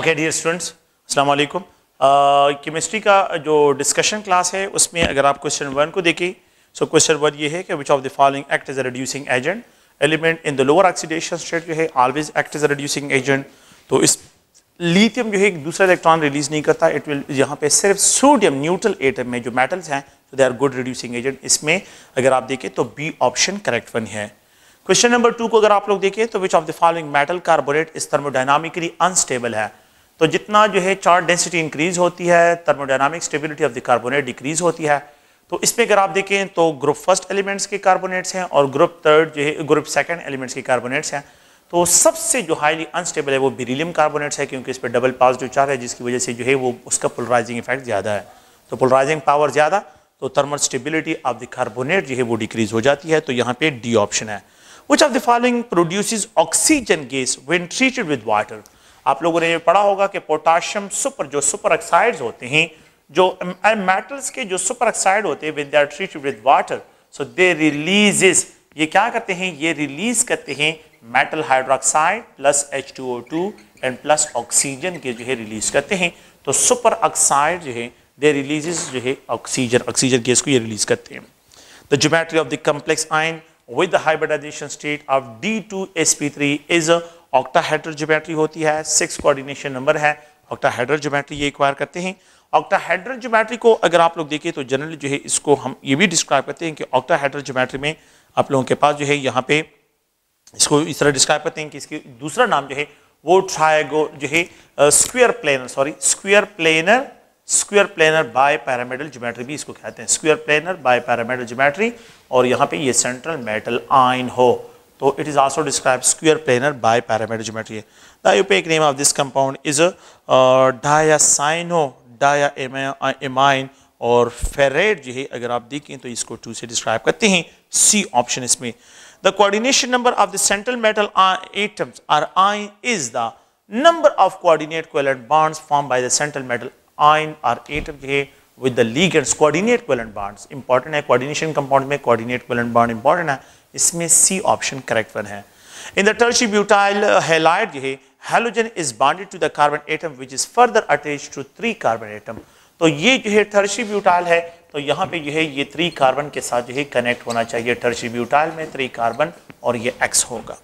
Okay dear students, अस्सलाम वालेकुम। Chemistry का जो डिस्कशन क्लास है उसमें अगर आप क्वेश्चन 1 को देखें, सो क्वेश्चन 1 ये है कि which of the following act as a reducing agent, element in the lower oxidation state जो है always act as a reducing agent. तो इस लिथियम जो है एक दूसरा इलेक्ट्रॉन रिलीज नहीं करता, इट विल यहाँ पे सिर्फ सोडियम न्यूट्रल एटम में जो मेटल्स हैं तो they are good reducing agent. इसमें अगर आप देखें तो बी ऑप्शन करेक्ट वन है। क्वेश्चन नंबर 2 को अगर आप लोग देखें तो which of the following metal carbonate is thermodynamically unstable है। तो जितना जो है चार्ज डेंसिटी इंक्रीज होती है, thermodynamic stability of the carbonate decrease होती है। तो इसमें अगर आप देखें तो ग्रुप फर्स्ट एलिमेंट्स के कार्बोनेट्स हैं और ग्रुप थर्ड जो है ग्रुप सेकंड एलिमेंट्स के कार्बोनेट्स हैं। तो सबसे जो हाईली अनस्टेबल है वो बेरिलियम कार्बोनेट्स है, क्योंकि इस पर डबल पॉजिटिव चार्ज है जिसकी वजह से जो है वो उसका पोलराइजिंग इफेक्ट ज़्यादा है। तो पोलराइजिंग पावर ज़्यादा तो thermal stability of the carbonate जो है वो डिक्रीज हो जाती है। तो यहाँ पे डी ऑप्शन है। Which of the following produces oxygen gas when treated with water? आप लोगों ने ये पढ़ा होगा कि पोटाशियम जो सुपर ऑक्साइड्स होते हैं, जो मेटल्स के जो सुपर ऑक्साइड होते हैं, when they are treated with water, so they releases, ये क्या करते हैं, ये रिलीज करते हैं metal hydroxide plus H2O2 and plus oxygen के जो है रिलीज करते हैं। तो सुपर ऑक्साइड जो है दे रिलीजेस जो है ऑक्सीजन गैस को ये रिलीज करते हैं। The geometry of the complex ion with the hybridization state of D2sp3 is a octahedral geometry होती है, 6 कोऑर्डिनेशन नंबर है, octahedral geometry ये एक्वायर करते हैं। octahedral geometry को अगर आप लोग देखें तो जनरली जो है इसको हम ये भी डिस्क्राइब करते हैं कि octahedral geometry में आप लोगों के पास जो है यहाँ पे इसको इस तरह डिस्क्राइब करते हैं कि इसकी दूसरा नाम जो है वो ट्रायगो जो है square planar bipyramidal geometry भी इसको कहते हैं, square planar bipyramidal geometry. और यहाँ पे ये सेंट्रल मेटल आयन हो तो it is also describe square planar bipyramidal geometry. The IUPAC name of this compound is dicyano diamine और फेरेट जो है अगर आप देखें तो इसको 2 से डिस्क्राइब करते हैं, सी ऑप्शन इसमें। The coordination number of the central metal atoms or ion is the number of coordinate covalent bonds form by the central metal ion और एटम जो है with the ligands coordinate covalent bonds important है। coordination compound में coordinate covalent bond important है, इसमें C option correct one है। in the tertiary butyl halide जो है halogen is bonded to the carbon atom which is further attached to 3 carbon atom। तो ये जो है tertiary butyl है तो यहाँ पे जो है ये 3 कार्बन के साथ जो है कनेक्ट होना चाहिए। tertiary butyl में 3 कार्बन और ये X होगा,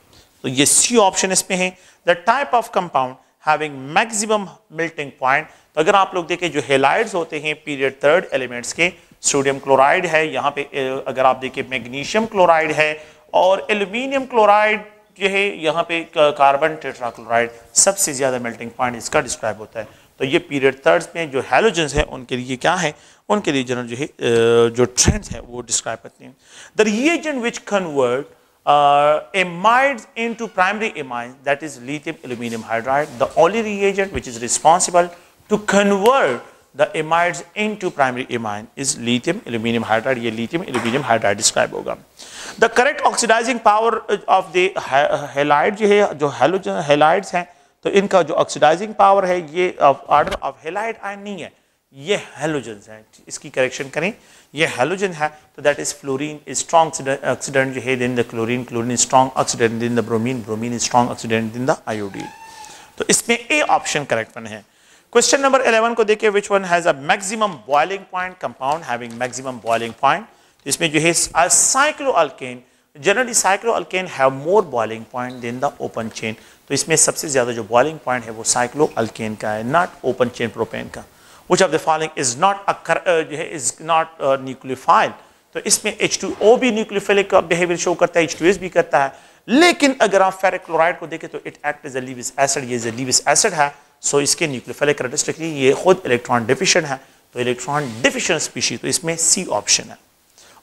तो ये C ऑप्शन इसमें है। the type of compound having maximum melting point, तो अगर आप लोग देखें जो हेलाइड्स होते हैं पीरियड थर्ड एलिमेंट्स के, सोडियम क्लोराइड है, यहाँ पे अगर आप देखें मैग्नीशियम क्लोराइड है और एल्यूमिनियम क्लोराइड जो है यहाँ पे कार्बन टेट्राक्लोराइड, सबसे ज्यादा मेल्टिंग पॉइंट इसका डिस्क्राइब होता है। तो ये पीरियड थर्ड्स में जो हैलोजेंस है उनके लिए क्या है, उनके लिए जनरल जो है जो ट्रेंड्स है वो डिस्क्राइब करते हैं। The reagent which convert amides into primary amines, that is lithium aluminum hydride. The only reagent which is responsible to convert the amides into primary amine is lithium aluminum hydride। ये lithium aluminum hydride describe होगा। The correct oxidizing power of the halide जो है जो halogen halides हैं तो इनका जो oxidizing power है ये ऑर्डर ऑफ halide आयन नहीं है, ये हेलोजेंस है। इसकी करेक्शन करें, ये हेलोजन है तो that is fluorine is strong oxidant जो है in the chlorine, chlorine is strong oxidant in the bromine, bromine is strong oxidant in the iodine. तो इसमें ए ऑप्शन करेक्ट वन है। क्वेश्चन नंबर 11 को देखिए, which one has a maximum boiling point, compound having maximum boiling point. इसमें जो है cycloalkane, generally cycloalkane have more boiling point than the open chain. तो इसमें सबसे ज्यादा जो बॉइलिंग पॉइंट है वो साइक्लोअल्केन का है, नॉट ओपन चेन प्रोपेन का। Which of the following is not nucleophile? तो इसमें H2O भी न्यूक्लियोफिलिक बिहेवियर शो करता है, H2S भी करता है, लेकिन अगर आप फेरिक क्लोराइड को देखें तो it act as a Lewis acid, ये लीविस एसिड है, सो इसके न्यूक्लियोफिलिक कैरेक्टरिस्टिक ये खुद इलेक्ट्रॉन डिफिशिएंट है, तो इलेक्ट्रॉन डिफिशिएंट स्पीशीज, तो इसमें C ऑप्शन है।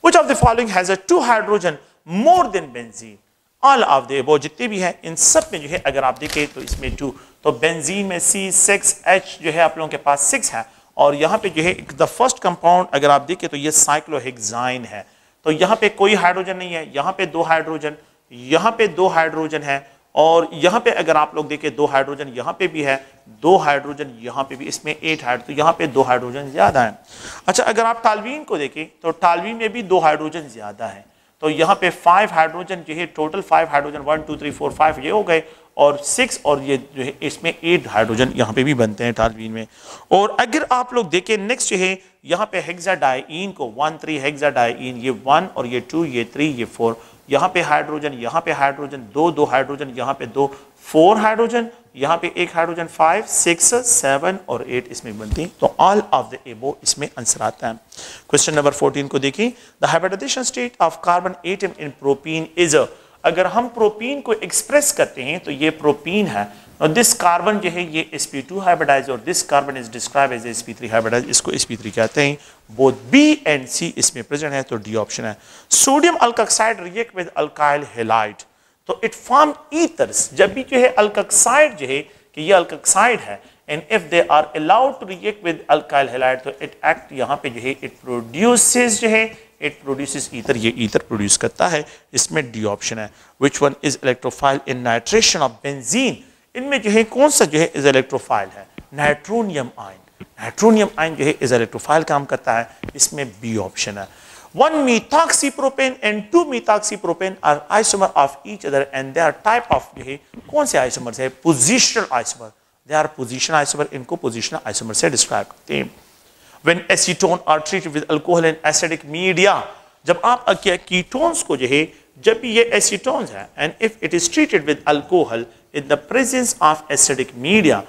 Which of the following has a 2 hydrogen more than benzene? All of the वो जितने भी हैं इन सब में जो है अगर आप देखें तो इसमें 2, तो बेंजीन में C6H जो है आप लोगों के पास 6 है और यहाँ पे जो है द फर्स्ट कंपाउंड अगर आप देखें तो ये साइक्लोहेक्साइन है। तो यहाँ पे कोई हाइड्रोजन नहीं है, यहाँ पे 2 हाइड्रोजन, यहाँ पे 2 हाइड्रोजन है और यहाँ पे अगर आप लोग देखें 2 हाइड्रोजन यहाँ पे भी है, 2 हाइड्रोजन यहाँ पे भी, इसमें 8 हाइड्रोजन, तो यहाँ पे 2 हाइड्रोजन ज्यादा है। अच्छा अगर आप टालवीन को देखें तो टालवीन में भी 2 हाइड्रोजन ज्यादा है, तो यहाँ पे 5 हाइड्रोजन जो है टोटल 5 हाइड्रोजन 1 2 3 4 5 ये हो गए और 6 और ये जो है इसमें 8 हाइड्रोजन यहाँ पे भी बनते हैं टारबीन में। और अगर आप लोग देखें नेक्स्ट जो है यहाँ पे हेक्साडाइईन को 1 3 हेक्साडाइईन ये 1 और ये 2 ये 3 ये 4 यहाँ पे हाइड्रोजन 2 हाइड्रोजन यहाँ पे 2 4 हाइड्रोजन यहाँ पे 1 हाइड्रोजन 5 6 7 और 8 इसमें बनती हैं। तो ऑल ऑफ द एबो इसमें आंसर आता है। क्वेश्चन नंबर 14 को देखिए, the hybridisation state of carbon atom in propene is अगर हम प्रोपीन को एक्सप्रेस करते हैं तो ये प्रोपीन है और दिस कार्बन जो है ये sp2 हाइब्रिडाइज और this carbon is describe as sp3 hybridise, इसको sp3 कहते हैं। बोथ B एंड C इसमें प्रेजेंट है तो डी ऑप्शन है। Sodium alkoxide react with alkyl halide तो इट फॉर्म ईथर्स, जब भी जो है अल्कोक्साइड जो है कि ये अल्कोक्साइड है and if they are allowed to react with alkyl halide तो इट एक्ट यहाँ पे जो है इट प्रोड्यूसेस जो है इट प्रोड्यूसेस ईथर, ये ईथर प्रोड्यूस करता है, इसमें डी ऑप्शन है। Which one is electrophile in nitration of benzene, इनमें जो है कौन सा जो है इज इलेक्ट्रोफाइल है, नाइट्रोनियम आयन। नाइट्रोनियम आयन जो है इज इलेक्ट्रोफाइल काम करता है, इसमें बी ऑप्शन है। 1 methoxypropane and 2 methoxypropane are isomer of each other and they are type of जो है कौन से आइसोमर है, positional isomer, they are positional isomer, इनको पोजिशनल आइसोमर से डिस्क्राइब करते हैं। When acetone are treated with alcohol and acidic media, जब आप कीटोन्स को जो है जब ये एसीटोन्स है and if it is treated with alcohol in the presence of acidic media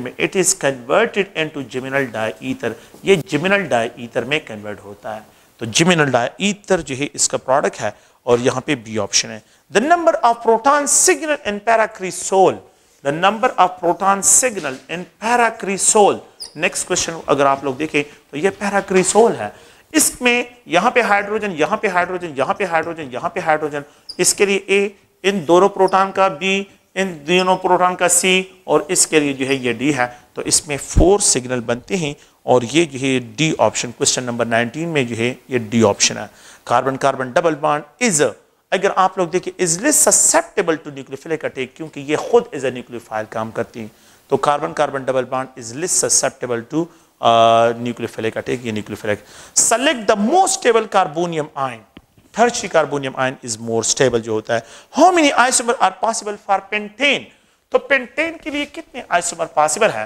में it is converted into geminal diether, ये geminal diether में कन्वर्ट होता है। तो जिमिनल डाईथर जो है इसका प्रोडक्ट है और यहाँ पे बी ऑप्शन है। The number of proton signal in paracresol, the number of proton signal in paracresol, next question अगर आप लोग देखें तो ये पैराक्रिसोल है, इसमें यहाँ पे हाइड्रोजन यहाँ पे हाइड्रोजन यहाँ पे हाइड्रोजन यहाँ पे हाइड्रोजन, इसके लिए ए, इन दोनों प्रोटॉन का बी, इन दोनों प्रोटॉन का सी और इसके लिए जो है ये डी है, तो इसमें 4 सिग्नल बनते हैं और ये जो है डी ऑप्शन क्वेश्चन नंबर 19 में जो है ये डी ऑप्शन है। Carbon carbon double bond is, अगर आप लोग देखिए is less susceptible to nucleophilic attack, क्योंकि ये खुद एज ए न्यूक्लियोफाइल काम करती हैं, तो carbon carbon double bond is less susceptible to nucleophilic attack, ये nucleophilic. Select the most stable carbonium ion, tertiary carbonium ion is more stable जो होता है। How many isomer are possible for pentane, तो pentane के लिए कितने isomer possible है,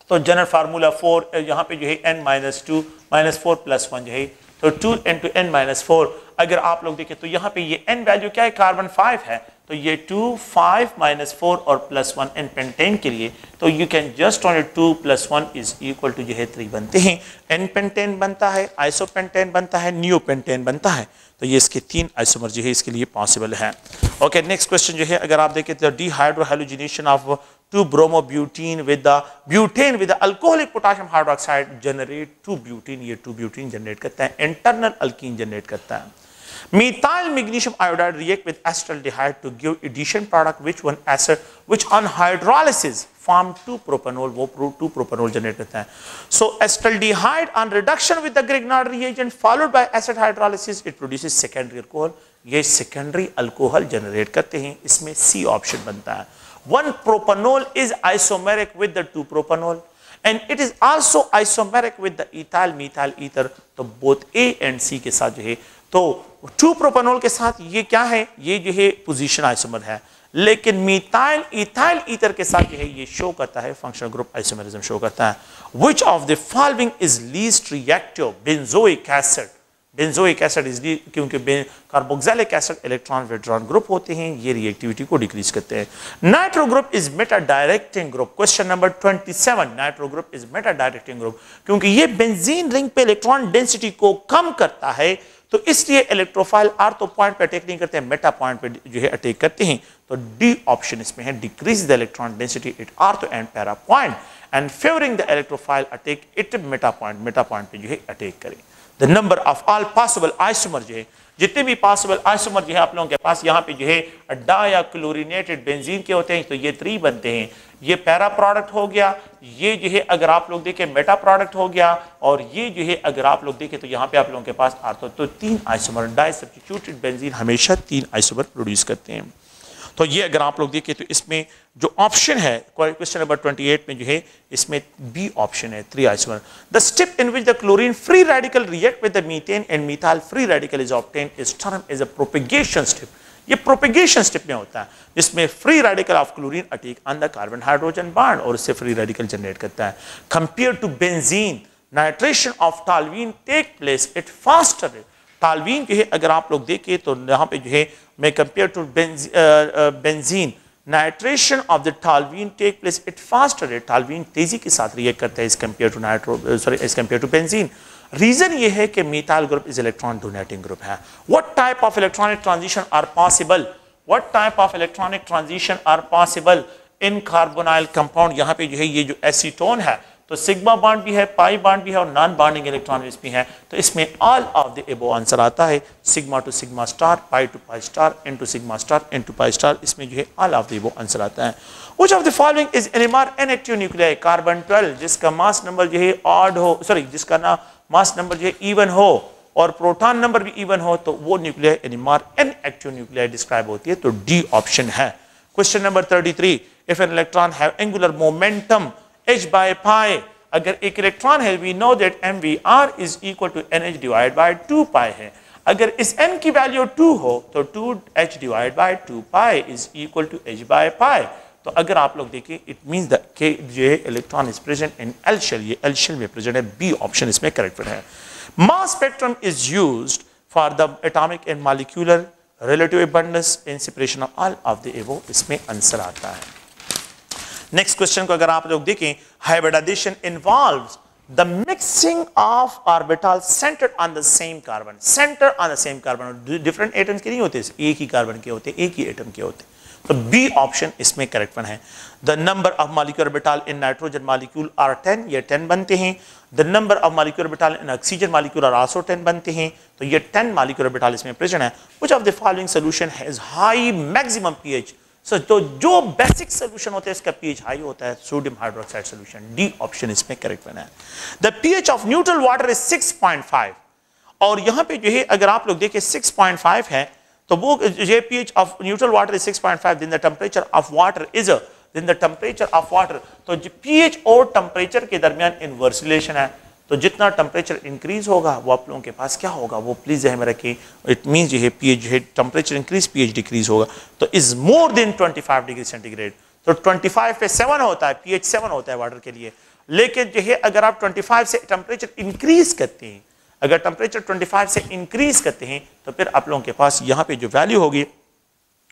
तो जनरल फार्मूला 4 यहाँ पे जो है n-2 -4 + 1 जो है तो 2 × n-4, अगर आप लोग देखें तो यहाँ पे ये n वैल्यू क्या है, कार्बन 5 है, तो ये 2 5 -4 और +1 एन पेंटेन के लिए, तो you can just on 2 + 1 is equal to जो है 3 बनते हैं। एन पेंटेन बनता है, आइसोपेंटेन बनता है, नियोपेंटेन बनता है, तो ये इसके 3 आइसोमर जो है इसके लिए पॉसिबल है। ओके, नेक्स्ट क्वेश्चन जो है अगर आप देखें तो डिहाइड्रोहैलोजिनेशन of 2-bromobutene with the butane with the alcoholic potassium hydroxide generate 2-butene, ये 2-butene जनरेट करता है, इंटरनल अल्कीन जनरेट करता है। Methyl magnesium iodide react with acetaldehyde to give addition product which on hydrolysis form 2-propanol, वो 2-propanol generate करता है। So acetaldehyde on reduction with the Grignard reagent followed by acid hydrolysis it produces secondary alcohol, ये secondary alcohol generate करते हैं, इसमें C option बनता है। 1-propanol is isomeric with the 2-propanol and it is also isomeric with the ethyl methyl ether, तो both A and C के साथ जो है तो 2-propanol के साथ ये क्या है, ये जो है पोजीशन आइसोमर है, लेकिन मिथाइल इथाइल ईथर के साथ जो है ये शो करता है फंक्शनल ग्रुप आइसोमेरिज्म शो करता है। Which of the following is least reactive? Benzoic acid, benzoic acid इसलिए क्योंकि carboxylic acid electron withdrawn group होते हैं, ये रिएक्टिविटी को डिक्रीज करते हैं। Nitro group is Meta directing group, question number 27, nitro group is Meta directing group, क्योंकि ये बेंजीन रिंग पे इलेक्ट्रॉन डेंसिटी को कम करता है, तो इसलिए इलेक्ट्रोफाइल आर्थो पॉइंट पे अटैक नहीं करते हैं, मेटा पॉइंट पे जो है अटैक करते हैं, तो डी ऑप्शन इसमें है, decrease the electron density at ortho and para point and favouring the electrophile attack eight Meta point पे जो है अटैक करें। The number of all possible isomer जो है, जितने भी पॉसिबल आइसोमर जो है आप लोगों के पास यहाँ पे जो है डायाक्लोरिनेटेड बेंजीन के होते हैं, तो ये 3 बनते हैं, ये पैरा प्रोडक्ट हो गया, ये जो है अगर आप लोग देखें मेटा प्रोडक्ट हो गया, और ये जो है अगर आप लोग देखें तो यहाँ पे आप लोगों के पास आर्थो, तो 3 आइसोमर, डाई सब्स्टिट्यूटेड बेंजीन हमेशा 3 आइसोमर प्रोड्यूस करते हैं। तो ये अगर आप लोग देखें तो इसमें जो ऑप्शन है क्वेश्चन नंबर 28 में जो है इसमें बी ऑप्शन है 3 isomer. The step in which the chlorine free radical react with the methane and methyl free radical is obtain is term as a propagation step. ये प्रोपेगेशन स्टेप में होता है जिसमें free radical of chlorine attack on the carbon hydrogen bond और उससे free radical generate करता है। Compare to benzene nitration of toluene take place it faster rate. Toluene जो है अगर आप लोग देखें तो यहाँ पे जो है मैं compare to benzene nitration of the toluene take place it faster rate. Toluene तेजी के साथ रिएक्ट करता है as compare to benzene. Reason ये है कि methyl group is electron donating group है। What type of electronic transition are possible, what type of electronic transition are possible in carbonyl compound. यहाँ पे जो है ये जो एसीटोन है तो सिग्मा बॉन्ड भी है, पाई बॉन्ड भी है और नॉन बॉन्डिंग इलेक्ट्रॉन भी है। तो इसमें all of the above answer आता है, sigma to sigma star, pi to pi star, n to sigma star, n to pi star. इसमें जो है all of the above answer आता है। Which of the following is NMR inactive nuclei. Carbon 12 जिसका mass number जो है ऑड हो, sorry जिसका ना मास नंबर जो है इवन हो और प्रोटॉन नंबर भी इवन हो तो वो nuclei NMR inactive nuclei describe होती है। तो डी ऑप्शन है। Question number 33, if an electron have angular momentum h/pi, अगर एक इलेक्ट्रॉन है we know that mvr is equal to nh divide by 2 है। अगर इस n की वैल्यू 2 हो तो 2h divide by 2 is equal to h/pi। तो अगर आप लोग देखें इट मींस दैट कि जो है electron is present in L shell, ये एल शेल में प्रेजेंट है। बी ऑप्शन इसमें करेक्ट है। Mass spectrum is used for the atomic and molecular relative abundance in separation of all of the above, इसमें answer आता है। Next question को अगर आप लोग देखें, hybridisation involves the mixing of orbital centred on the same carbon. Centre on the same carbon, different atoms के नहीं होते, एक ही कार्बन के होते, एक ही एटम के होते। तो बी ऑप्शन इसमें करेक्ट वन है। The number of molecular orbital in nitrogen molecule are 10, ये 10 बनते हैं। The number of molecular orbital in oxygen molecule are also 10 बनते हैं। तो ये 10 मॉलिक्यूलर ऑर्बिटल इसमें प्रेजेंट है। Which of the following solution has high maximum pH. So तो जो बेसिक सोल्यूशन होता है इसका पीएच हाई होता है, sodium hydroxide solution. D option इसमें करेक्ट बना है। The pH of neutral water is 6.5 और यहां पे जो है अगर आप लोग देखें 6.5 है तो वो ये pH of neutral water is 6.5, then the temperature of water is then the temperature of water। तो pH और टेम्परेचर के दरमियान इनवर्स रिलेशन है। तो जितना टेम्परेचर इंक्रीज होगा वो आप लोगों के पास क्या होगा, वो प्लीज ध्यान में रखें। इट मींस जो है pH जो है टेम्परेचर इंक्रीज pH डिक्रीज होगा। तो is more than 25 degree centigrade. तो 25 पे 7 होता है, pH 7 होता है वाटर के लिए। लेकिन जो है अगर आप 25 से टेम्परेचर इंक्रीज करते हैं, अगर टेम्परेचर 25 से इंक्रीज करते हैं तो फिर आप लोगों के पास यहाँ पे जो वैल्यू होगी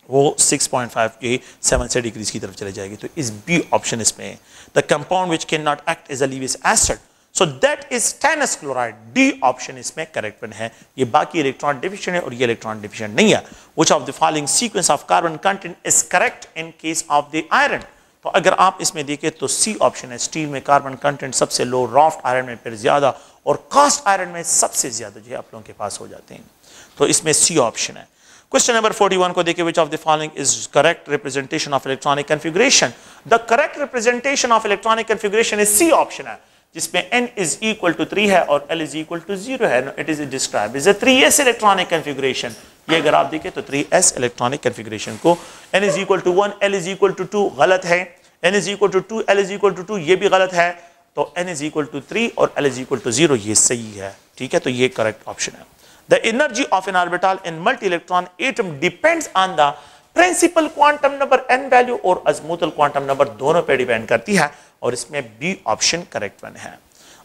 वो 6.5 के 7 से डिक्रीज की तरफ चले जाएगी। तो इस बी ऑप्शन इसमें है। The compound which can not act as a Lewis acid, so that is stannous chloride. D option इसमें करेक्ट वन है। ये बाकी इलेक्ट्रॉन डिफिशिएंट है और ये इलेक्ट्रॉन डिफिशिएंट नहीं है। Which of the following sequence of carbon content is correct in case of the iron. तो अगर आप इसमें देखें तो सी ऑप्शन है। स्टील में कार्बन कंटेंट सबसे लो, रॉफ्ट आयरन में फिर ज्यादा और कास्ट आयरन में सबसे ज्यादा जो है आप लोगों के पास हो जाते हैं। तो इसमें सी ऑप्शन है। क्वेश्चन नंबर 41 को देखिए, which of the following is correct representation of electronic configuration. The correct representation of electronic configuration is C option है, जिसमें n इज इक्वल टू 3 है और l इज इक्वल टू 0 है। It is described as a 3s electronic configuration. ये अगर आप देखें तो 3s इलेक्ट्रॉनिक कन्फिगरेशन को n is equal to 1, l is equal to 2 गलत है, n is equal to 2, l is equal to 2 ये भी गलत है। तो n इज इक्वल टू 3 और l इज इक्वल टू 0 ये सही है। ठीक है, तो ये करेक्ट ऑप्शन है। The energy of an orbital in multi electron atom depends on the principal quantum number n value और अज़मुतल क्वांटम नंबर दोनों पे डिपेंड करती है और इसमें बी ऑप्शन करेक्ट वन है।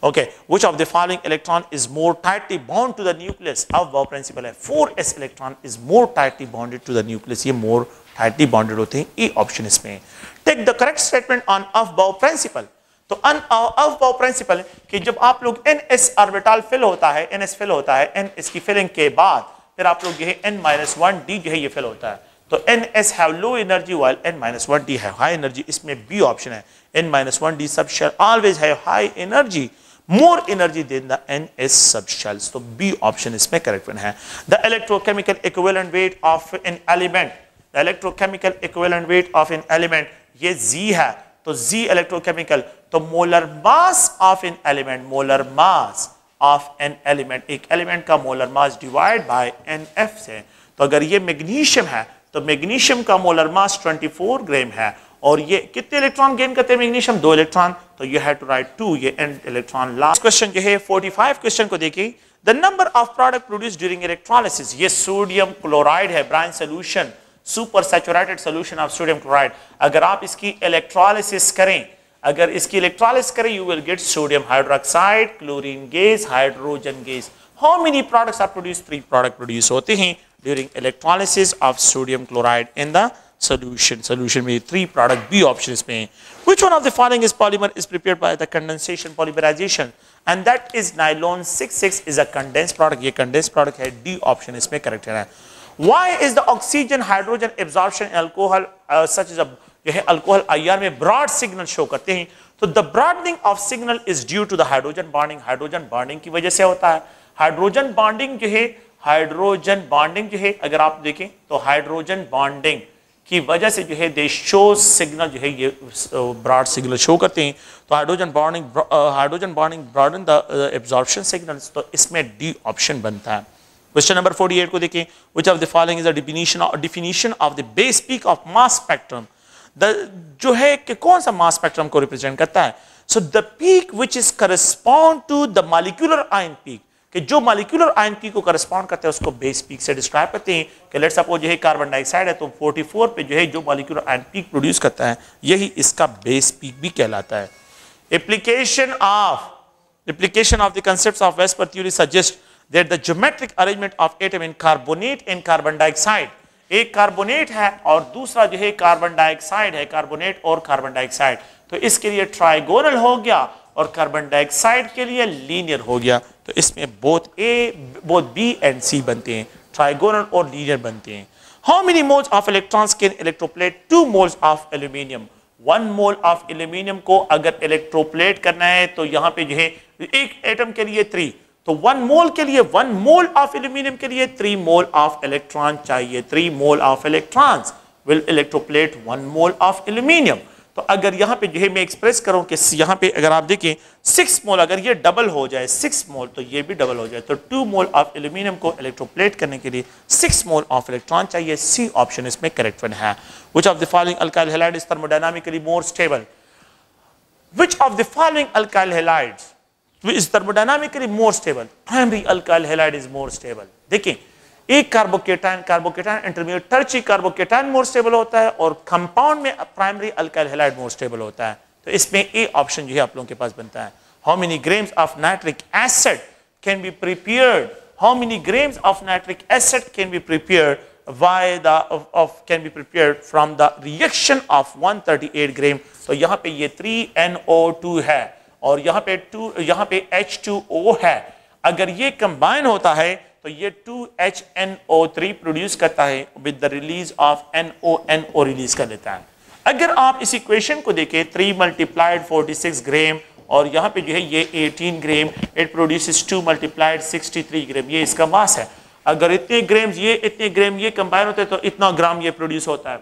Okay, which of the following electron is more tightly bound to the nucleus. अब वो प्रिंसिपल है 4s electron is more tightly bounded to the nucleus. ये मोर टाइटली बाउंडेड होते हैं। ए ऑप्शन इसमें। Take the correct statement on aufbau principle. तो aufbau principal कि जब आप लोग ns ऑर्बिटल फिल होता है, ns फिल होता है, n इसकी फिलिंग के बाद फिर आप लोग ये है n-1d जो है ये फिल होता है। तो ns have low energy while n-1d है हाई एनर्जी। इसमें बी ऑप्शन है। n-1d सब शेल ऑलवेज है high energy, more energy than the ns sub shells. तो बी ऑप्शन इसमें करेक्ट वन है। The electrochemical equivalent weight of an element, the electrochemical equivalent weight of an element ये z है। तो z electrochemical, तो molar mass of an element, molar mass of an element, एक element का molar mass divide by nf से। तो अगर ये मैग्नीशियम है तो मैग्नीशियम का मोलर मास 24 ग्राम है और ये कितने इलेक्ट्रॉन गेन करते हैं मैग्नीशियम 2 इलेक्ट्रॉन, तो यू हैव टू राइट 2, ये एंड इलेक्ट्रॉन। लास्ट क्वेश्चन जो है 45 क्वेश्चन को देखिए, the number of product produce during electrolysis, ये सोडियम क्लोराइड है, brine solution, super saturated solution of sodium chloride. अगर आप इसकी इलेक्ट्रोलिसिस करें, अगर इसकी इलेक्ट्रोलिसिस करें, you will get sodium hydroxide, chlorine gas, hydrogen gas. How many products are produce? 3 product produce होते हैं during electrolysis of sodium chloride in the solution में 3 प्रोडक्ट बी ऑप्शन इसमें है। Which one of the following is polymer is prepared by the condensation polymerization and that is nylon 66 is a condensed product, ये condensed product है, D option इसमें correct है। Why is the oxygen hydrogen absorption in alcohol such as a यह alcohol IR में broad signal show करते हैं? तो the broadening of signal is due to the hydrogen bonding, hydrogen bonding की वजह से होता है। हाइड्रोजन बॉन्डिंग जो है, हाइड्रोजन बॉन्डिंग जो है अगर आप देखें तो हाइड्रोजन बॉन्डिंग की वजह से जो है दे शो सिग्नल जो है ये ब्रॉड सिग्नल शो करते हैं। तो hydrogen bonding broaden the absorption signals, तो इसमें डी ऑप्शन बनता है। क्वेश्चन नंबर 48 को देखें, which of the following is the definition of the base peak of mass spectrum, जो है कि कौन सा मास स्पेक्ट्रम को रिप्रेजेंट करता है? So the peak which is correspond to the molecular ion peak, कि जो मॉलिक्यूलर आयन पीक को करस्पॉन्ड करते हैं उसको बेस पीक से डिस्क्राइब करते हैं। कि लेट्स सपोज जो है कार्बन डाइऑक्साइड है तो 44 पे जो है जो मॉलिक्यूलर आयन पीक प्रोड्यूस करता है यही इसका बेस पीक भी कहलाता है। Application of the concepts of VSEPR theory suggest that the geometric arrangement of atom in carbonate and carbon dioxide, एक कार्बोनेट है और दूसरा जो है कार्बन डाइऑक्साइड है, कार्बोनेट और कार्बन डाइऑक्साइड, तो इसके लिए ट्राइगोनल हो गया और कार्बन डाइऑक्साइड के लिए लीनियर हो गया। तो इसमें बोथ बी एंड सी बनते हैं, ट्राइगोनल और लीनियर बनते हैं। How many moles of electrons can electroplate 2 moles of aluminium, 1 mole of aluminium को अगर इलेक्ट्रोप्लेट करना है तो यहाँ पे जो है एक एटम के लिए 3, तो 1 मोल के लिए 1 मोल ऑफ एल्यूमिनियम के लिए 3 मोल ऑफ इलेक्ट्रॉन चाहिए। 3 mole of electrons will electroplate 1 mole of aluminium. तो अगर यहाँ पे जो है मैं एक्सप्रेस करूं कि यहाँ पे अगर आप देखें 6 मोल, अगर ये डबल हो जाए 6 मोल तो ये भी डबल हो जाए, तो 2 मोल ऑफ एल्यूमिनियम को इलेक्ट्रोप्लेट करने के लिए 6 मोल ऑफ इलेक्ट्रॉन चाहिए। सी ऑप्शन इसमें करेक्ट वन है। Which of the following alkyl halide is thermodynamically more stable, which of the following alkyl halides is thermodynamically more stable? Primary alkyl halide is more stable. देखिए एक carbocation intermediate tertiary carbocation more stable होता है और compound में primary alkyl halide more stable होता है। तो इसमें ए ऑप्शन जो है आप लोगों के पास बनता है। How many grams of nitric acid can be prepared, how many grams of nitric acid can be prepared from the reaction of 138 ग्राम? तो यहाँ पे ये 3NO2 है और यहाँ पे H2O है। अगर ये कंबाइन होता है तो ये 2HNO3 प्रोड्यूस करता है with the release of NO release कर देता है। अगर आप इस इक्वेशन को देखें 3 मल्टीप्लाइड 46 ग्राम और यहाँ पे जो है ये 18 ग्राम, इट प्रोड्यूसेस 2 मल्टीप्लाइड 63 ग्राम, ये इसका मास है। अगर इतने ग्राम ये कंबाइन होते हैं तो इतना ग्राम ये प्रोड्यूस होता है।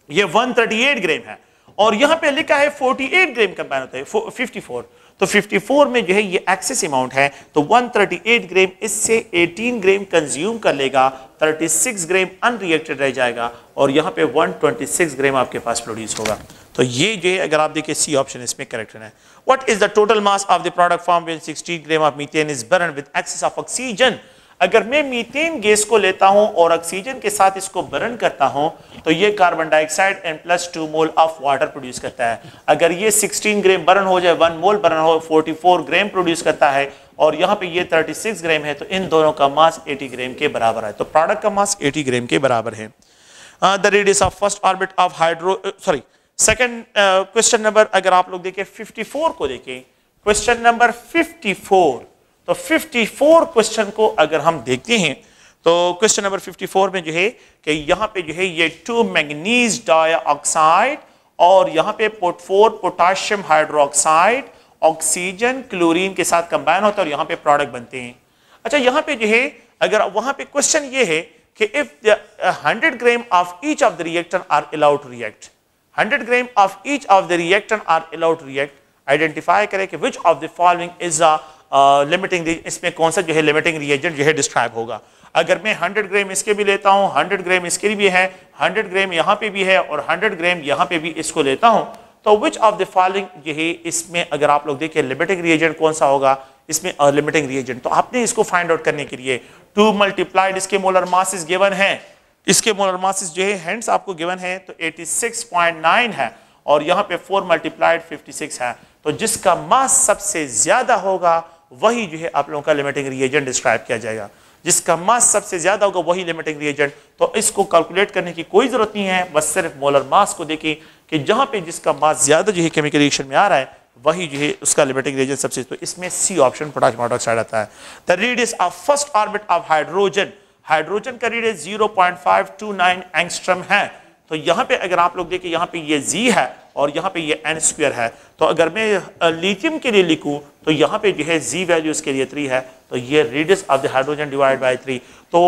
ये 138 ग्राम है और यहाँ पे लिखा है 48 ग्राम कंबाइन होता है 54, तो 54 में जो है ये एक्सेस अमाउंट है, तो 138 ग्राम इससे 18 ग्राम कंज्यूम कर लेगा, 36 ग्राम अनरिएक्टेड रह जाएगा और यहाँ पे 126 ग्राम आपके पास प्रोड्यूस होगा। तो ये जो है अगर आप देखिए सी ऑप्शन इसमें करेक्ट है। What is the total mass of the product form when 16 gram of methane is burn with excess of oxygen? अगर मैं मीथेन गैस को लेता हूं और ऑक्सीजन के साथ इसको बर्न करता हूं तो ये carbon dioxide and plus 2 mole of water produce करता है। अगर ये 16 ग्राम बर्न हो जाए, 1 मोल बर्न हो 44 ग्राम प्रोड्यूस करता है और यहाँ पे ये 36 ग्राम है, तो इन दोनों का मास 80 ग्राम के बराबर है। तो प्रोडक्ट का मास 80 ग्राम के बराबर है। The radius of first orbit of second question number अगर आप लोग देखें 54 को देखें, क्वेश्चन नंबर 54, तो 54 क्वेश्चन को अगर हम देखते हैं तो क्वेश्चन नंबर 54 में जो है कि यहाँ पे जो है ये 2 मैंगनीज डाइऑक्साइड और यहाँ पे 4 पोटाशियम हाइड्रोक्साइड ऑक्सीजन क्लोरीन के साथ कंबाइन होता है और यहाँ पे प्रोडक्ट बनते हैं। अच्छा यहाँ पे जो है अगर वहां पे क्वेश्चन ये है कि if 100 gram of each of the reactor are allowed to react, 100 gram of each of the reactor are allowed to react, identify करें कि which of the following is limiting, इसमें कौन सा जो है लिमिटिंग रिएजेंट जो है डिस्क्राइब होगा। अगर मैं 100 ग्राम इसके भी लेता हूं, 100 ग्राम इसके लिए भी है, 100 ग्राम यहां पे भी है और 100 ग्राम यहां पे भी इसको लेता हूं, तो विच ऑफ द फॉलोइंग जो है इसमें अगर आप लोग देखें लिमिटिंग रिएजेंट कौन सा होगा, इसमें लिमिटिंग रिएजेंट। तो आपने इसको फाइंड आउट करने के लिए 2 मल्टीप्लाइड इसके मोलर मासेस गिवन है, इसके मोलर मासेस जो है हेंस आपको गिवन है तो 86.9 है और यहां पे 4 मल्टीप्लाइड 56 है। तो जिसका मास सबसे ज्यादा होगा वही जो है आप लोगों का लिमिटिंग रिएजेंट डिस्क्राइब किया जाएगा। जिसका मास सबसे ज्यादा होगा वही लिमिटिंग रिएजेंट। तो इसको कैलकुलेट करने की कोई जरूरत नहीं है, बस सिर्फ मोलर मास को देखें कि जहां पे जिसका मास ज्यादा जो है केमिकल रिएक्शन में आ रहा है वही जो है उसका लिमिटिंग रिएजेंट सबसे। तो इसमें सी ऑप्शन पोटेशियम हाइड्रोक्साइड आता है। The radius of first orbit of hydrogen, hydrogen का रेडियस 0.529 एंगस्ट्रॉम है। तो यहां पे अगर आप लोग देखें यहां पे ये जी है और यहां पे ये n स्क्वायर है। तो अगर मैं लिथियम के लिए लिखूं तो यहां पे जो है जी वैल्यू इसके लिए 3 है, तो ये radius of the hydrogen divide by 3। तो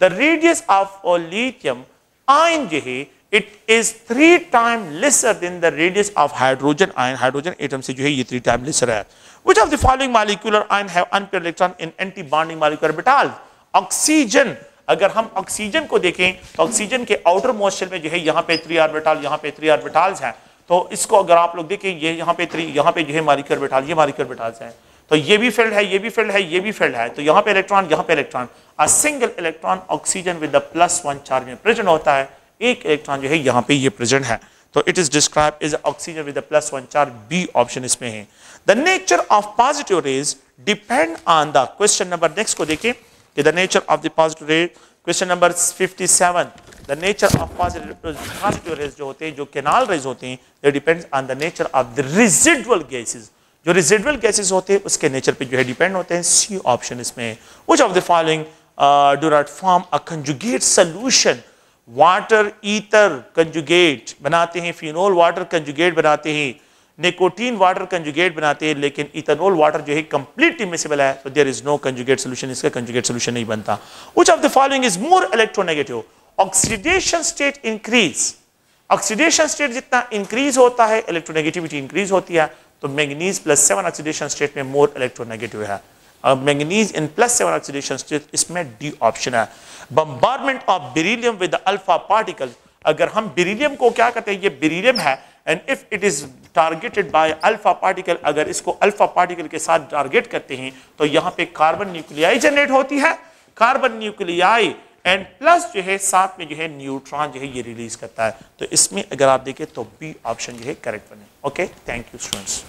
the radius of lithium ion जो है it is 3 time lesser than the radius of hydrogen ion. Hydrogen atom से जो है ये 3 टाइम लेसर है। Which of the following molecular ion have unpaired electron in anti bonding molecular orbital. Oxygen, अगर हम oxygen को देखें तो ऑक्सीजन के आउटर मोस्ट शेल में जो है यहाँ पे 3 ऑर्बिटल, यहाँ पे 3 ऑर्बिटल्स हैं। तो इसको अगर आप लोग देखें ये यहाँ पे 3, यहाँ पे जो है मॉलिक्यूलर ऑर्बिटल, ये मॉलिक्यूलर ऑर्बिटल्स हैं। तो ये भी फील्ड है, ये भी फील्ड है, ये भी फील्ड है। तो यहाँ पे इलेक्ट्रॉन, यहाँ पे electron. A single electron oxygen with the +1 charge में प्रेजेंट होता है, एक इलेक्ट्रॉन जो है यहाँ पे ये प्रेजेंट है। तो it is describe as oxygen with the +1 charge, B option इसमें है। The nature of positive rays depend on the, question number next को देखें कि the nature of the positive rays, question number 57, the nature of positive rays जो होते हैं, जो canal rays होते हैं, they depends on the nature of the residual gases. जो रेजिडुअल गैसेस होते हैं उसके नेचर पे जो है डिपेंड होते हैं, सी ऑप्शन इसमें है। Which of the following do not form a conjugate solution. Water ether conjugate बनाते हैं, फिनोल वाटर कंजुगेट बनाते हैं, निकोटीन वाटर कंजुगेट बनाते हैं, लेकिन इथेनॉल वाटर जो है कंप्लीट इमिसिबल है, तो there is no conjugate solution, इसका कंजुगेट सॉल्यूशन नहीं बनता। Which of the following is more electronegative. Oxidation state increase, oxidation state जितना इंक्रीज होता है इलेक्ट्रोनेगेटिविटी इंक्रीज होती है। तो मैंगनीज +7 ऑक्सीडेशन स्टेट में मोर इलेक्ट्रोनेगेटिव है। मैंगनीज इन +7 ऑक्सीडेशन स्टेट, इसमें डी ऑप्शन है। Bombardment of beryllium with alpha particle, अगर हम बेरिलियम को क्या कहते हैं, ये बेरिलियम है and if it is targeted by alpha particle, अगर इसको अल्फा पार्टिकल के साथ टारगेट करते हैं तो यहाँ पे कार्बन न्यूक्लियाई जनरेट होती है, कार्बन न्यूक्लियाई एंड प्लस जो है साथ में जो है न्यूट्रॉन जो है ये रिलीज करता है। तो इसमें अगर आप देखें तो बी ऑप्शन जो है करेक्ट बने। Okay, thank you students.